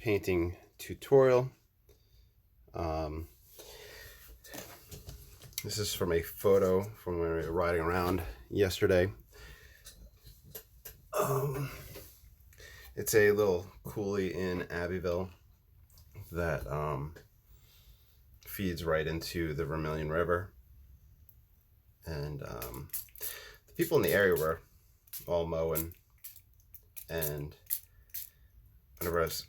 painting tutorial. Um, this is from a photo from when we were riding around yesterday. It's a little coulee in Abbeville that feeds right into the Vermilion River. And the people in the area were all mowing, and whenever I was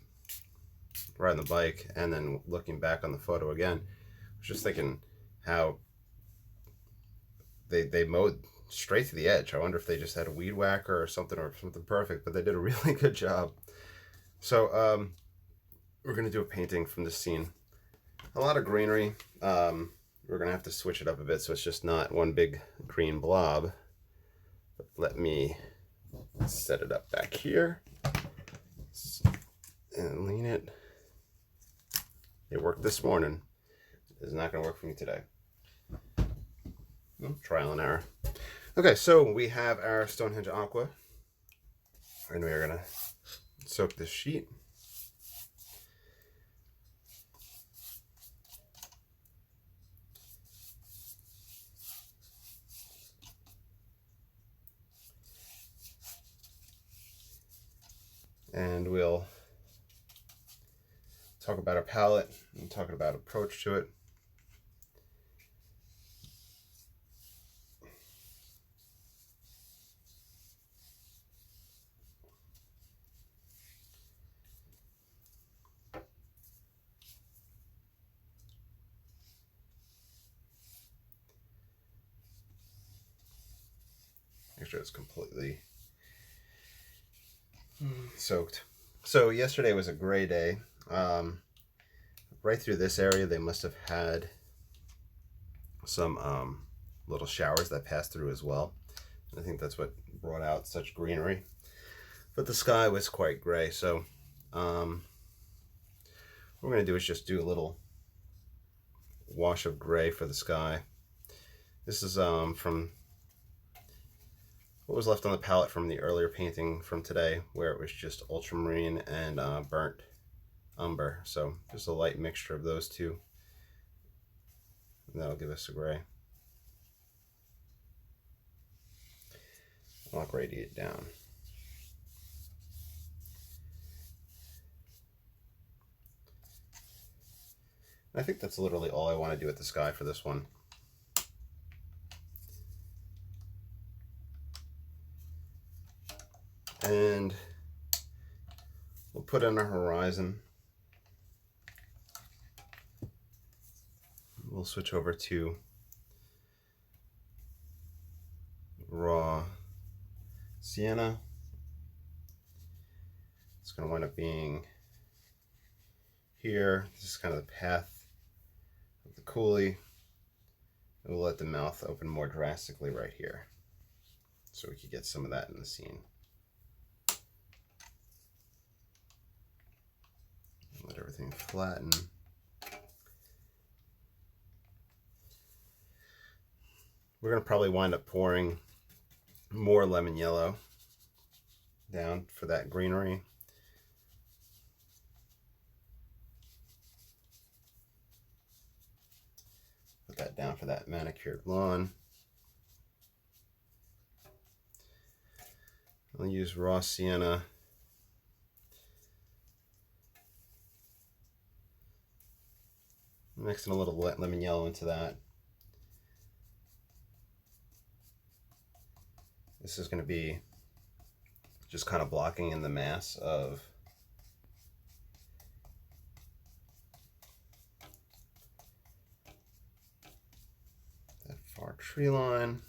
riding the bike and then looking back on the photo again, I was just thinking how they mowed straight to the edge. I wonder if they just had a weed whacker or something perfect, but they did a really good job. So we're gonna do a painting from this scene. A lot of greenery. We're gonna have to switch it up a bit so it's just not one big green blob. But let me set it up back here and lean it. It worked this morning. It's not gonna work for me today. Trial and error. Okay, so we have our Stonehenge Aqua, and we are gonna soak this sheet. And we'll talk about our palette and talk about approach to it. Make sure it's completely soaked. So yesterday was a gray day. Right through this area they must have had some little showers that passed through as well. I think that's what brought out such greenery. But the sky was quite gray, so what we're going to do is just do a little wash of gray for the sky. This is from what was left on the palette from the earlier painting from today, where it was just ultramarine and burnt umber. So just a light mixture of those two, and that'll give us a gray. I'll gradiate it down. I think that's literally all I want to do with the sky for this one. And we'll put in our horizon. We'll switch over to raw sienna. It's going to wind up being here. This is kind of the path of the coulee. And we'll let the mouth open more drastically right here, so we could get some of that in the scene. Let everything flatten. We're going to probably wind up pouring more lemon yellow down for that greenery. Put that down for that manicured lawn. I'll use raw sienna. Mixing a little lemon yellow into that. This is going to be just kind of blocking in the mass of that far tree line.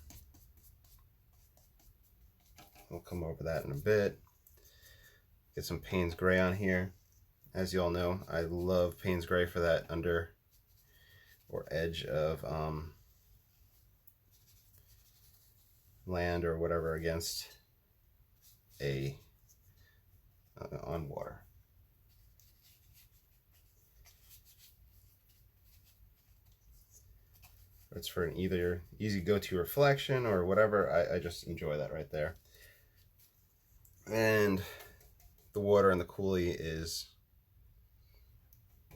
We'll come over that in a bit. Get some Payne's Gray on here. As you all know, I love Payne's Gray for that under or edge of land or whatever against a on water. It's for an either easy go-to reflection or whatever. I just enjoy that right there. And the water in the coulee is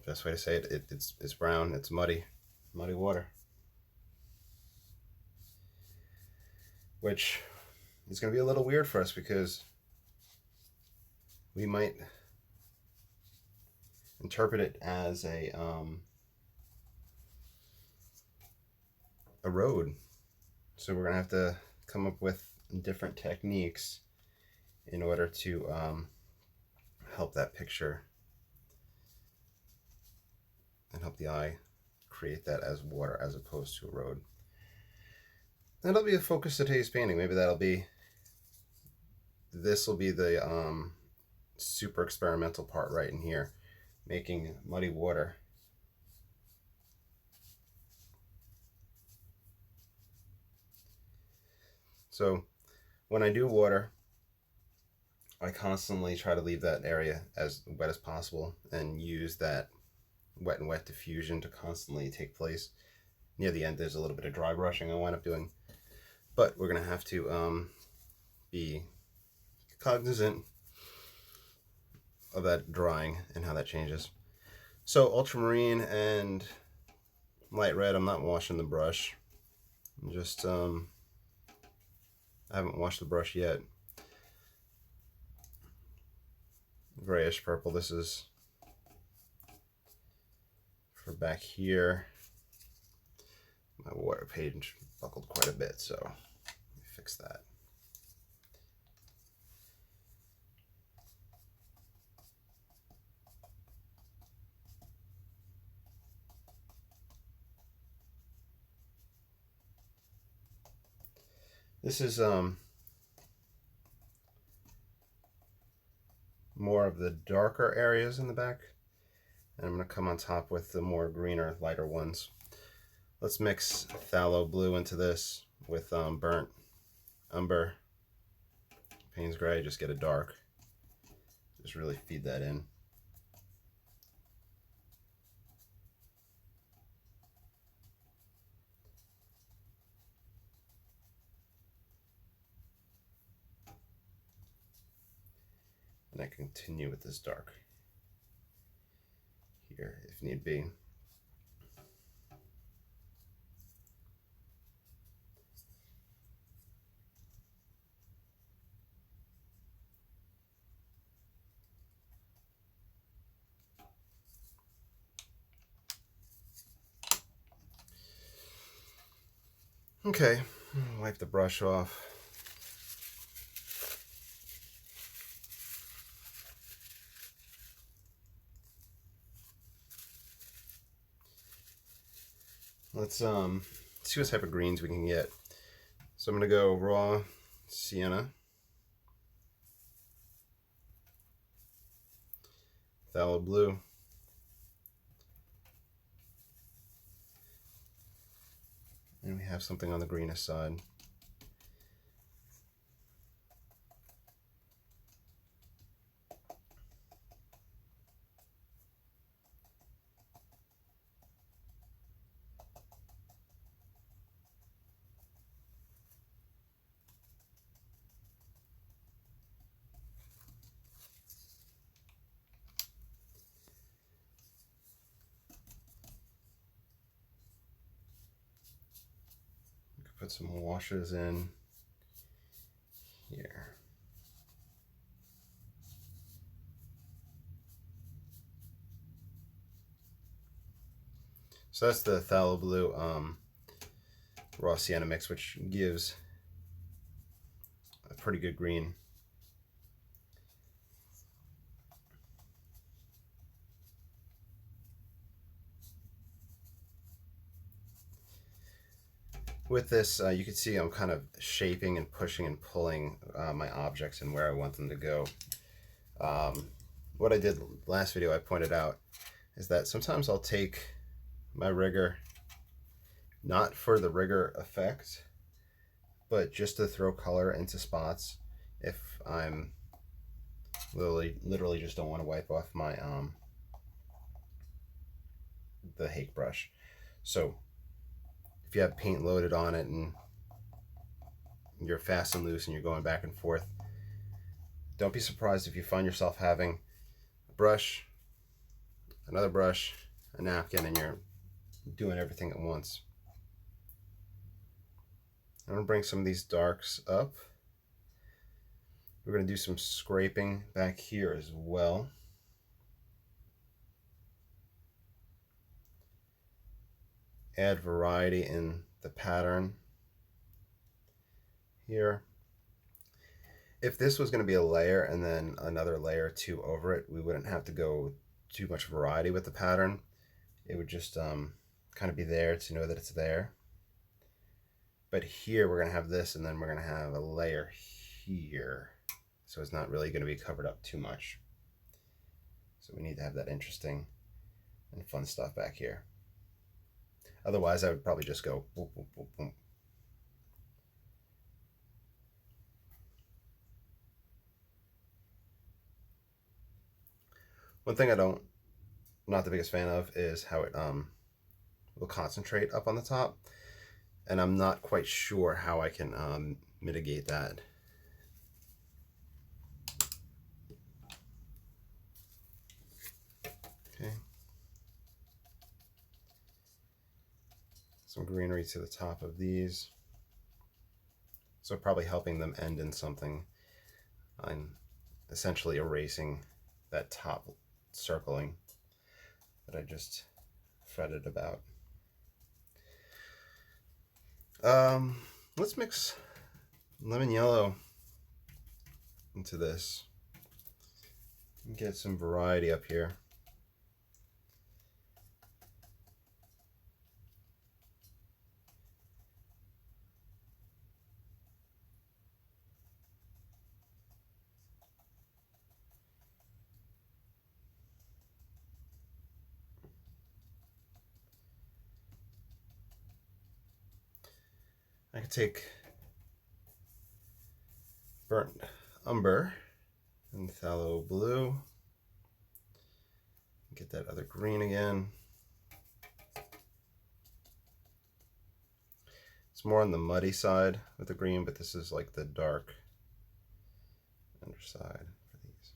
Best way to say it, it's brown, it's muddy water. Which is going to be a little weird for us because we might interpret it as a road. So we're going to have to come up with different techniques in order to help that picture and help the eye create that as water as opposed to a road. That'll be a focus of today's painting. Maybe this will be the super experimental part right in here, making muddy water. So when I do water, I constantly try to leave that area as wet as possible and use that wet and wet diffusion to constantly take place. Near the end, there's a little bit of dry brushing I wind up doing, but we're going to have to be cognizant of that drying and how that changes. So ultramarine and light red, I'm not washing the brush. I'm just, I haven't washed the brush yet. Grayish purple, this is for back here. My water page buckled quite a bit, so let me fix that. This is more of the darker areas in the back, and I'm going to come on top with the more greener, lighter ones. Let's mix phthalo blue into this with burnt umber, Payne's gray, just get it dark. Just really feed that in. And I continue with this dark here if need be. Okay, wipe the brush off. Let's see what type of greens we can get. So I'm gonna go raw sienna, phthalo blue, and we have something on the greenish side. Put some washes in here. So that's the phthalo blue raw sienna mix, which gives a pretty good green. With this, you can see I'm kind of shaping and pushing and pulling my objects and where I want them to go. What I did last video, I pointed out, is that sometimes I'll take my rigger, not for the rigger effect, but just to throw color into spots if I'm literally just don't want to wipe off my the Hake brush. So if you have paint loaded on it and you're fast and loose and you're going back and forth, don't be surprised if you find yourself having a brush, another brush, a napkin, and you're doing everything at once. I'm going to bring some of these darks up. We're going to do some scraping back here as well. Add variety in the pattern here. If this was going to be a layer and then another layer or two over it, we wouldn't have to go too much variety with the pattern. It would just kind of be there to know that it's there. But here we're going to have this, and then we're going to have a layer here. So it's not really going to be covered up too much. So we need to have that interesting and fun stuff back here. Otherwise, I would probably just go boop, boop, boop, boop. One thing I'm not the biggest fan of is how it will concentrate up on the top, and I'm not quite sure how I can mitigate that. Okay. Some greenery to the top of these. So probably helping them end in something. I'm essentially erasing that top circling that I just fretted about. Let's mix lemon yellow into this and get some variety up here. I could take burnt umber and phthalo blue, get that other green again. It's more on the muddy side with the green, but this is like the dark underside for these.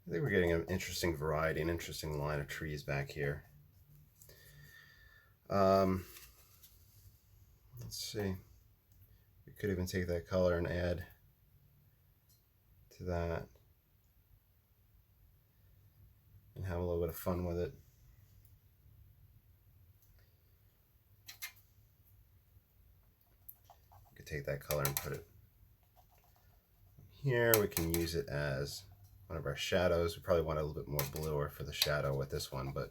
I think we're getting an interesting variety, an interesting line of trees back here. Let's see. We could even take that color and add to that and have a little bit of fun with it. We could take that color and put it here. We can use it as one of our shadows. We probably want a little bit more bluer for the shadow with this one, but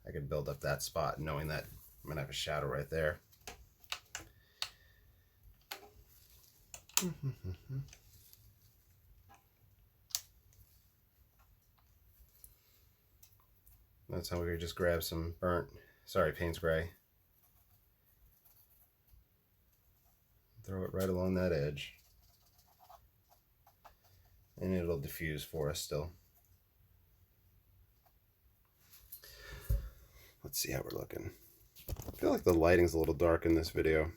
I could build up that spot knowing that I'm gonna have a shadow right there. That's how we could just grab some Payne's Gray. Throw it right along that edge. And it'll diffuse for us still. Let's see how we're looking. I feel like the lighting's a little dark in this video.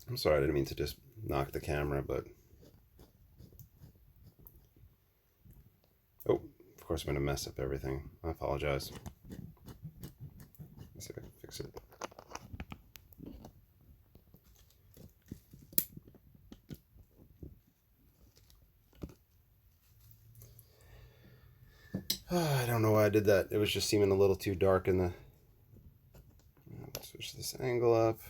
I'm sorry, I didn't mean to just knock the camera, but... Oh, of course I'm going to mess up everything. I apologize. Let's see if I can fix it. I don't know why I did that. It was just seeming a little too dark in the... Switch this angle up.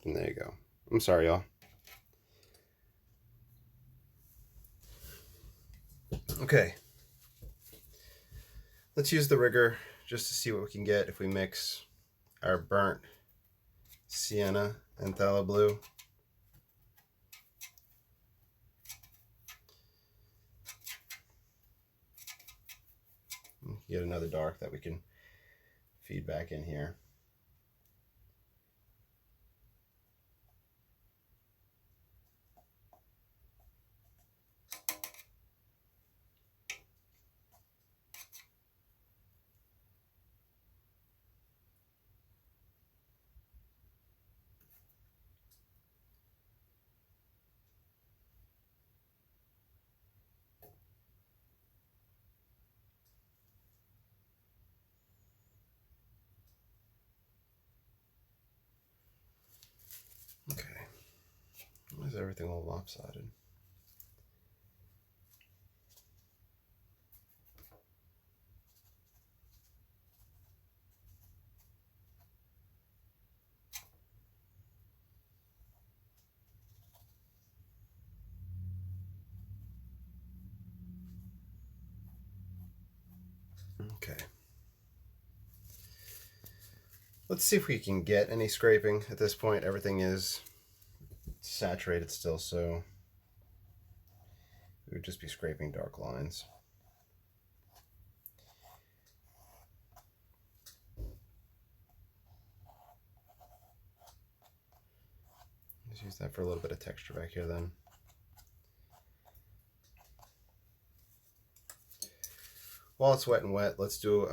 And there you go. I'm sorry, y'all. Okay. Let's use the rigger just to see what we can get if we mix our burnt sienna and phthalo blue. Get another dark that we can feed back in here. is everything all lopsided? Okay. Let's see if we can get any scraping at this point. Everything is saturated still, so we would just be scraping dark lines. Let's use that for a little bit of texture back here then. While it's wet and wet, let's do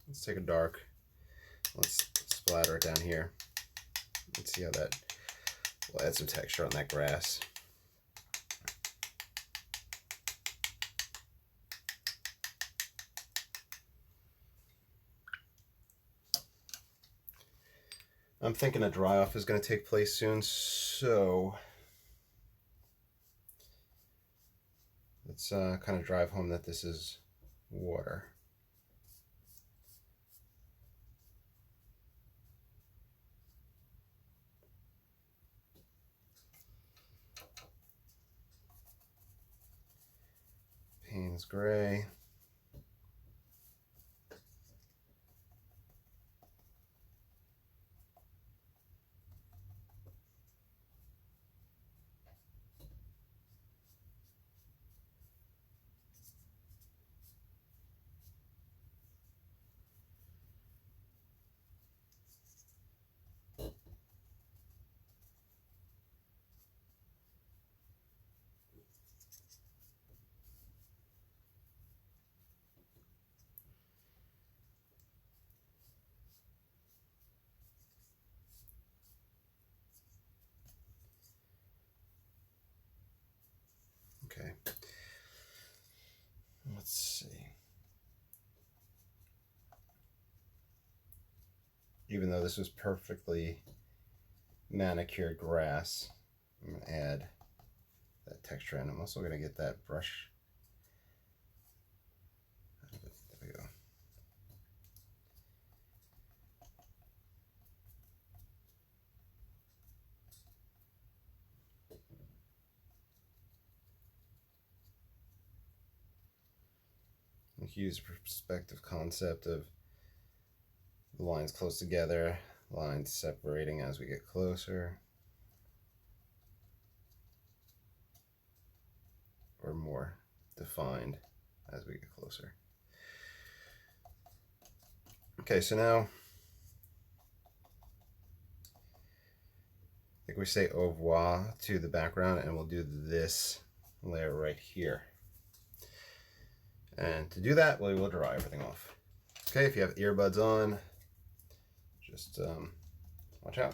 let's take a dark, let's splatter it down here. Let's see how that will add some texture on that grass. I'm thinking a dry off is going to take place soon, so let's kind of drive home that this is water. Payne's gray. Okay, let's see. Even though this was perfectly manicured grass, I'm going to add that texture in. I'm also going to get that brush. There we go. Use the perspective concept of the lines close together, lines separating as we get closer, or more defined as we get closer. Okay, so now I think we say au revoir to the background, and we'll do this layer right here. And to do that, we will dry everything off. Okay, if you have earbuds on, just watch out.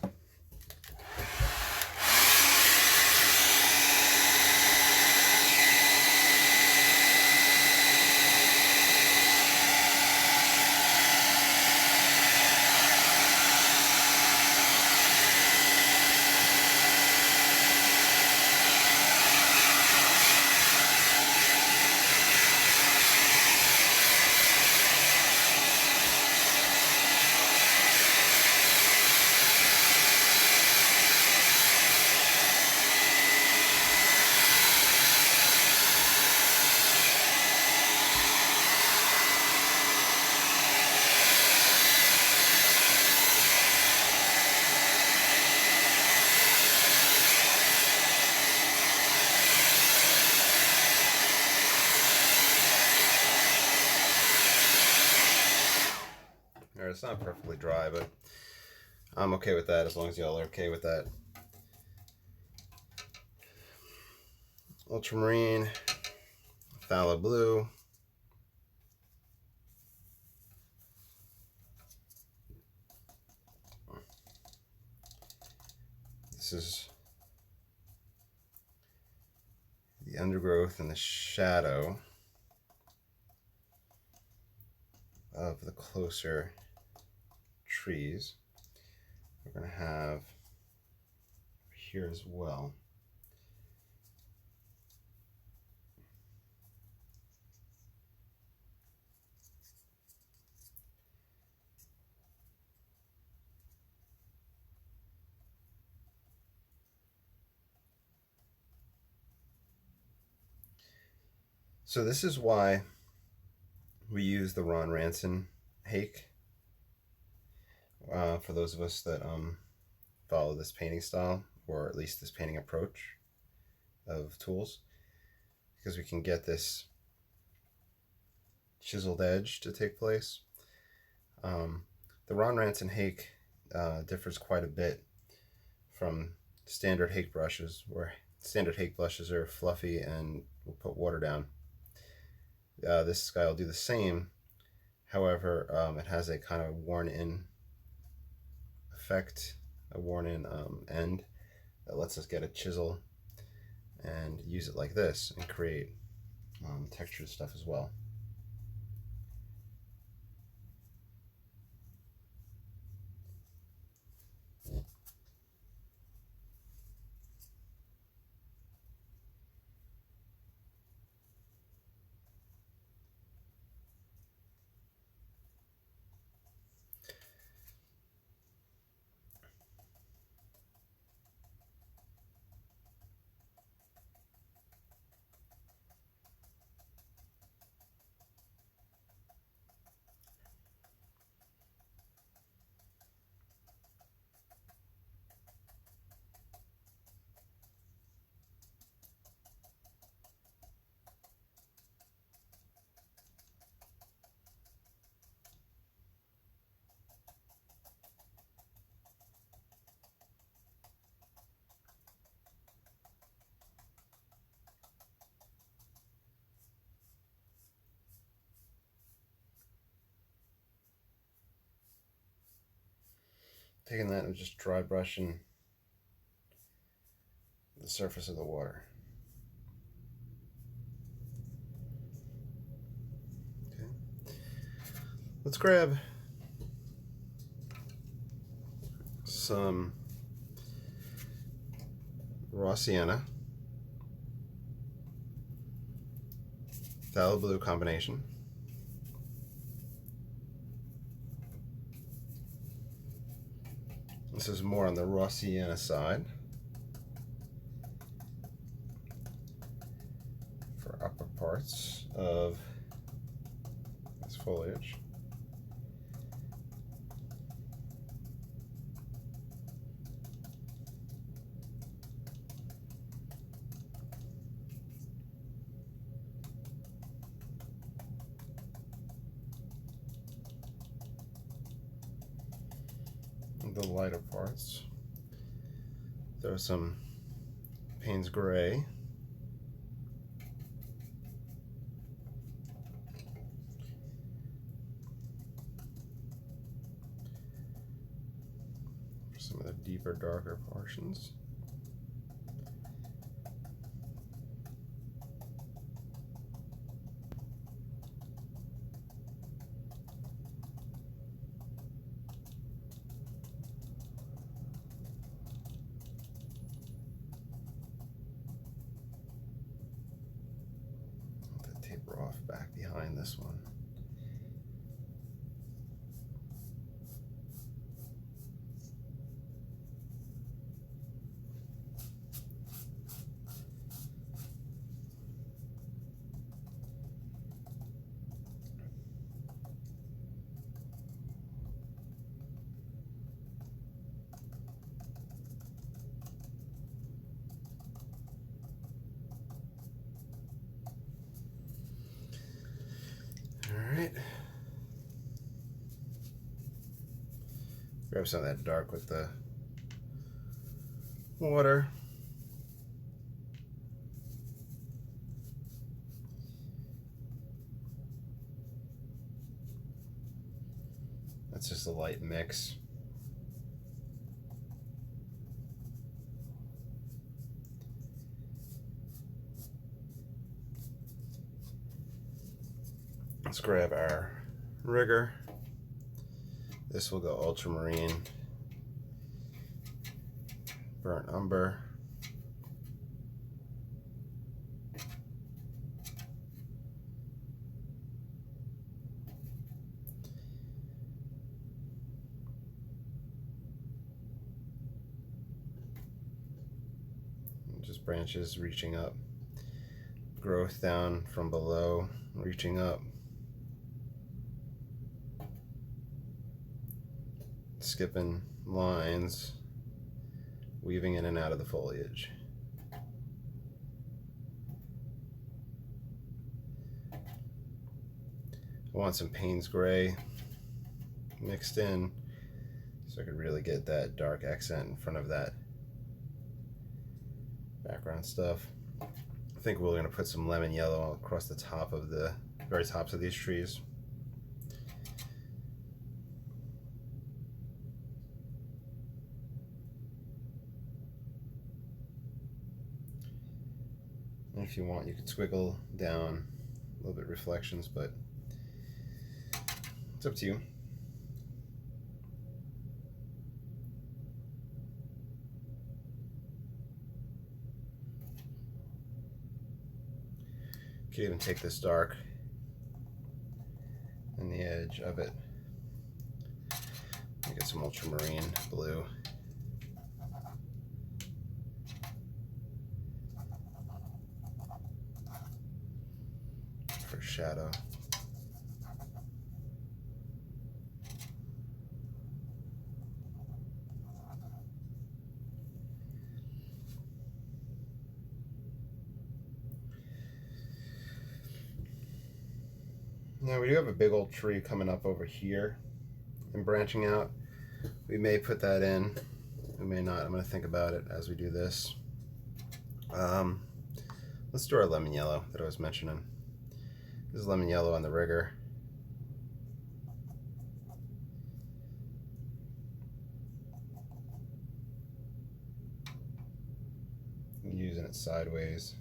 It's not perfectly dry, but I'm okay with that as long as y'all are okay with that. Ultramarine, phthalo blue. This is the undergrowth and the shadow of the closer trees. We're going to have here as well. So this is why we use the Ron Ranson hake. For those of us that follow this painting style, or at least this painting approach of tools, because we can get this chiseled edge to take place. The Ron Ranson hake differs quite a bit from standard hake brushes, where standard hake brushes are fluffy and will put water down. This guy will do the same. However, it has a kind of worn-in effect, a worn-in end that lets us get a chisel and use it like this and create textured stuff as well. Taking that and just dry brushing the surface of the water. Okay. Let's grab some raw sienna, phthalo blue combination. This is more on the raw sienna side for upper parts of this foliage. The lighter parts. Throw some Payne's Gray. For some of the deeper, darker portions. Off back behind this one. Alright. Grab some of that dark with the water. That's just a light mix. Let's grab our rigger. This will go ultramarine, burnt umber. Just branches reaching up, growth down from below, reaching up, skipping lines, weaving in and out of the foliage. I want some Payne's gray mixed in so I could really get that dark accent in front of that background stuff. I think we're going to put some lemon yellow across the top of the very tops of these trees. And if you want, you could squiggle down a little bit reflections, but it's up to you. You can even take this dark and the edge of it and get some ultramarine blue. For shadow. Now we do have a big old tree coming up over here and branching out. We may put that in, we may not. I'm going to think about it as we do this. Let's do our lemon yellow that I was mentioning. This is lemon yellow on the rigger. I'm using it sideways.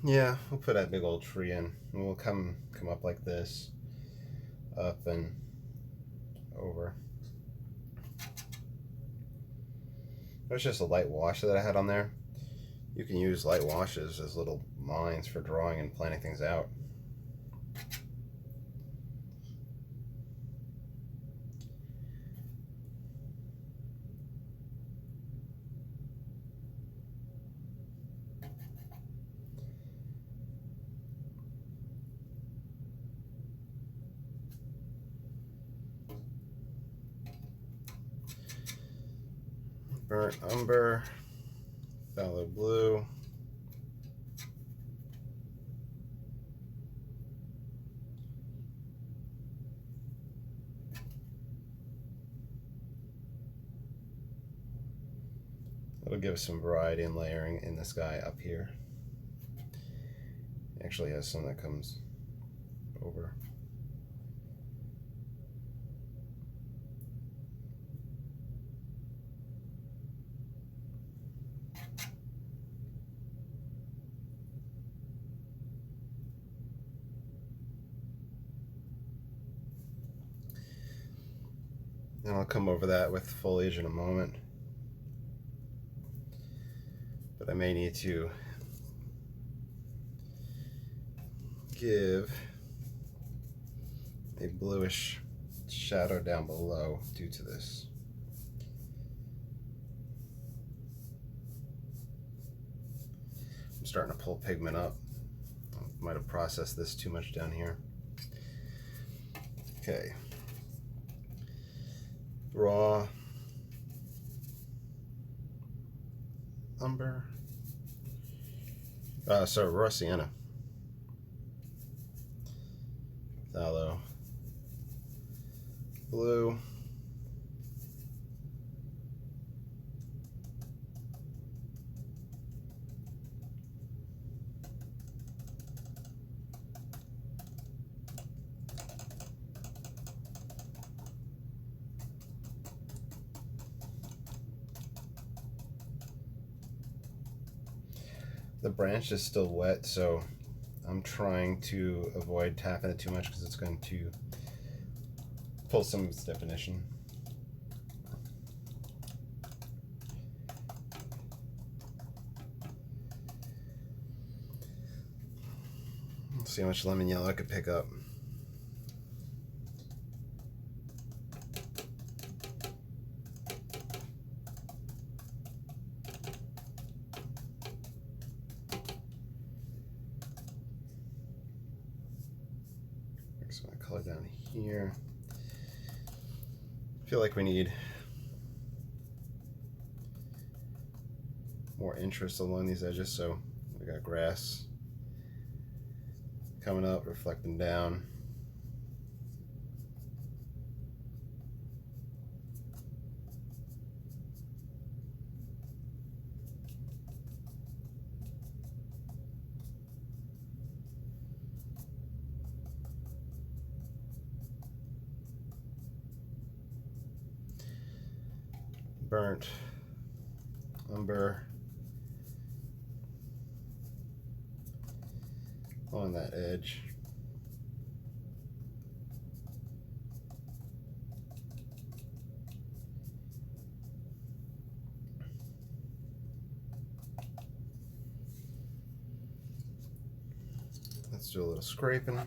Yeah, we'll put that big old tree in, and we'll come up like this, up and over. There's just a light wash that I had on there. You can use light washes as little lines for drawing and planning things out. Burnt umber, phthalo blue, it'll give us some variety and layering in this guy up here. It actually has some that comes over. And I'll come over that with foliage in a moment. But I may need to give a bluish shadow down below due to this. I'm starting to pull pigment up. I might have processed this too much down here. Okay. Raw umber. Sorry, raw sienna. Phthalo blue. The branch is still wet, so I'm trying to avoid tapping it too much because it's going to pull some of its definition. Let's see how much lemon yellow I could pick up. Mix my color down here. I feel like we need more interest along these edges, so we got grass coming up, reflecting down. Burnt umber on that edge. Let's do a little scraping.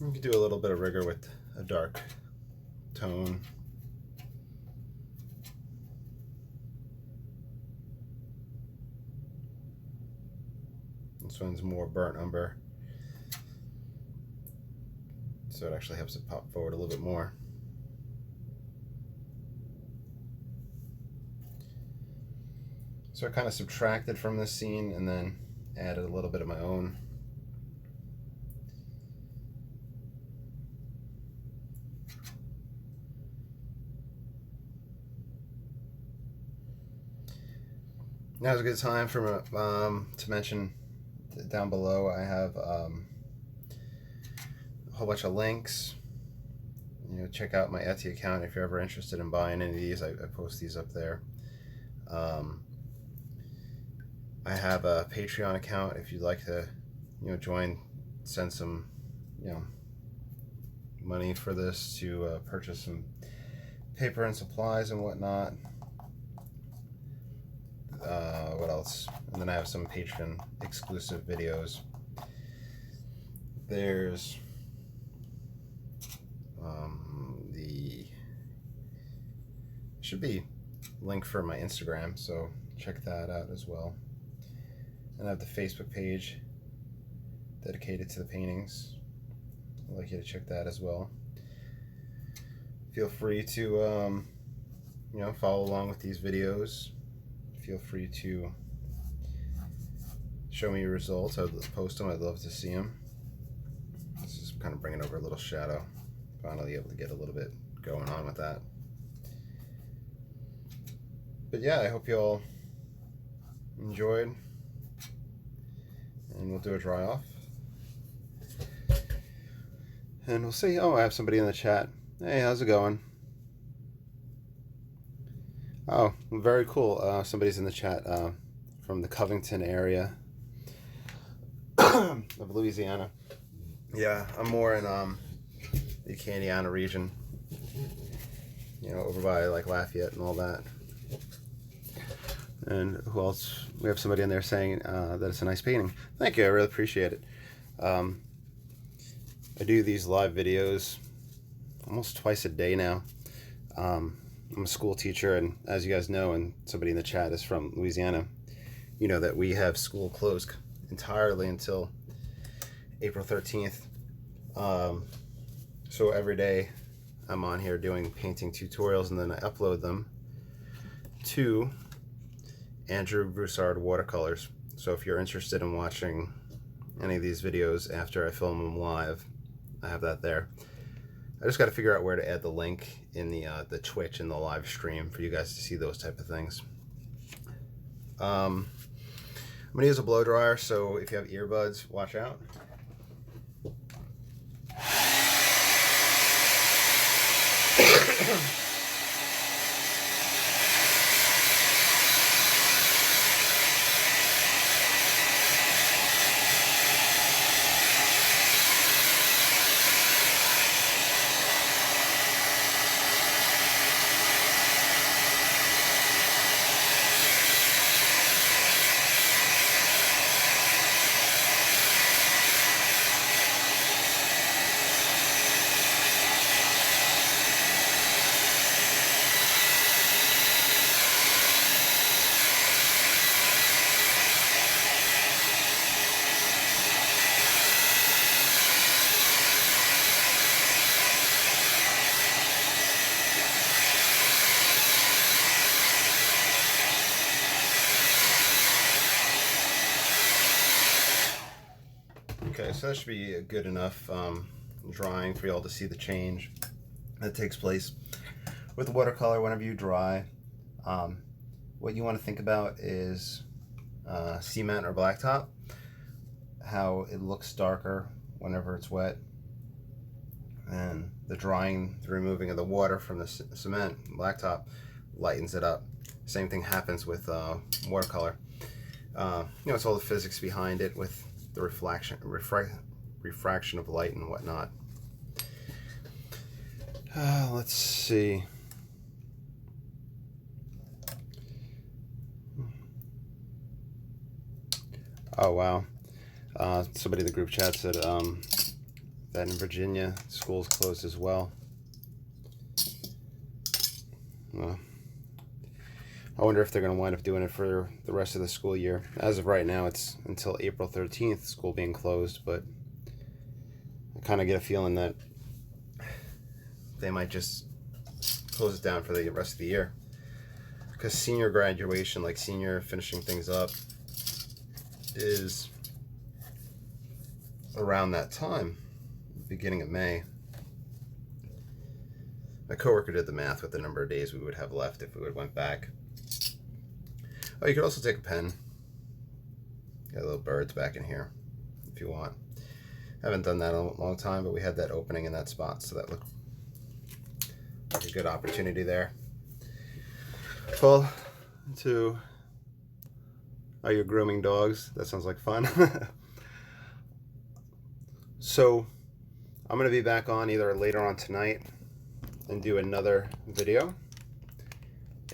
You can do a little bit of rigor with a dark tone. This one's more burnt umber, so it actually helps it pop forward a little bit more. So I kind of subtracted from this scene and then added a little bit of my own. Now's a good time for to mention down below I have a whole bunch of links. You know, check out my Etsy account if you're ever interested in buying any of these. I post these up there. I have a Patreon account if you'd like to, you know, join, send some, you know, money for this to purchase some paper and supplies and whatnot. What else? And then I have some Patreon exclusive videos. There's the should be link for my Instagram, so check that out as well. And I have the Facebook page dedicated to the paintings. I'd like you to check that as well. Feel free to you know, follow along with these videos. Feel free to show me your results. I'd post them. I'd love to see them. This is kind of bringing over a little shadow. Finally able to get a little bit going on with that. But yeah, I hope you all enjoyed. And we'll do a dry off. And we'll see. Oh, I have somebody in the chat. Hey, how's it going? Oh, very cool. Somebody's in the chat from the Covington area of Louisiana. Yeah, I'm more in the Acadiana region. You know, over by like Lafayette and all that. And who else? We have somebody in there saying that it's a nice painting. Thank you, I really appreciate it. I do these live videos almost twice a day now. I'm a school teacher, and as you guys know, and somebody in the chat is from Louisiana, you know that we have school closed entirely until April 13th. So every day I'm on here doing painting tutorials, and then I upload them to Andrew Broussard Watercolors. So if you're interested in watching any of these videos after I film them live, I have that there. I just got to figure out where to add the link in the Twitch and the live stream for you guys to see those type of things. going to use a blow dryer, so if you have earbuds, watch out. Okay, so that should be good enough drying for you all to see the change that takes place with watercolor whenever you dry. What you want to think about is cement or blacktop, how it looks darker whenever it's wet, and the drying, the removing of the water from the cement, blacktop, lightens it up. Same thing happens with watercolor. It's all the physics behind it with the refraction of light and whatnot. Let's see. Oh wow. Somebody in the group chat said that in Virginia schools closed as well. I wonder if they're going to wind up doing it for the rest of the school year. As of right now, it's until April 13th, school being closed, but I kind of get a feeling that they might just close it down for the rest of the year. Because senior graduation, like senior finishing things up, is around that time, beginning of May. My coworker did the math with the number of days we would have left if we would went back. Oh, you could also take a pen. Got little birds back in here if you want. Haven't done that in a long time, but we had that opening in that spot, so that looked like a good opportunity there. Well, you're grooming dogs. That sounds like fun. So I'm going to be back on either later on tonight and do another video.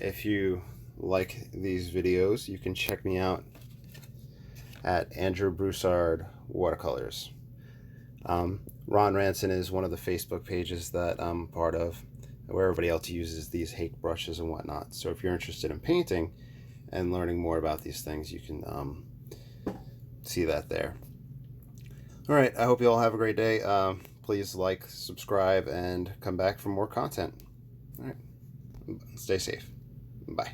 If you like these videos, you can check me out at Andrew Broussard Watercolors. Ron Ranson is one of the Facebook pages that I'm part of, where everybody else uses these hake brushes and whatnot. So if you're interested in painting and learning more about these things, you can see that there. All right, I hope you all have a great day. Please like, subscribe, and come back for more content. All right, stay safe. Bye.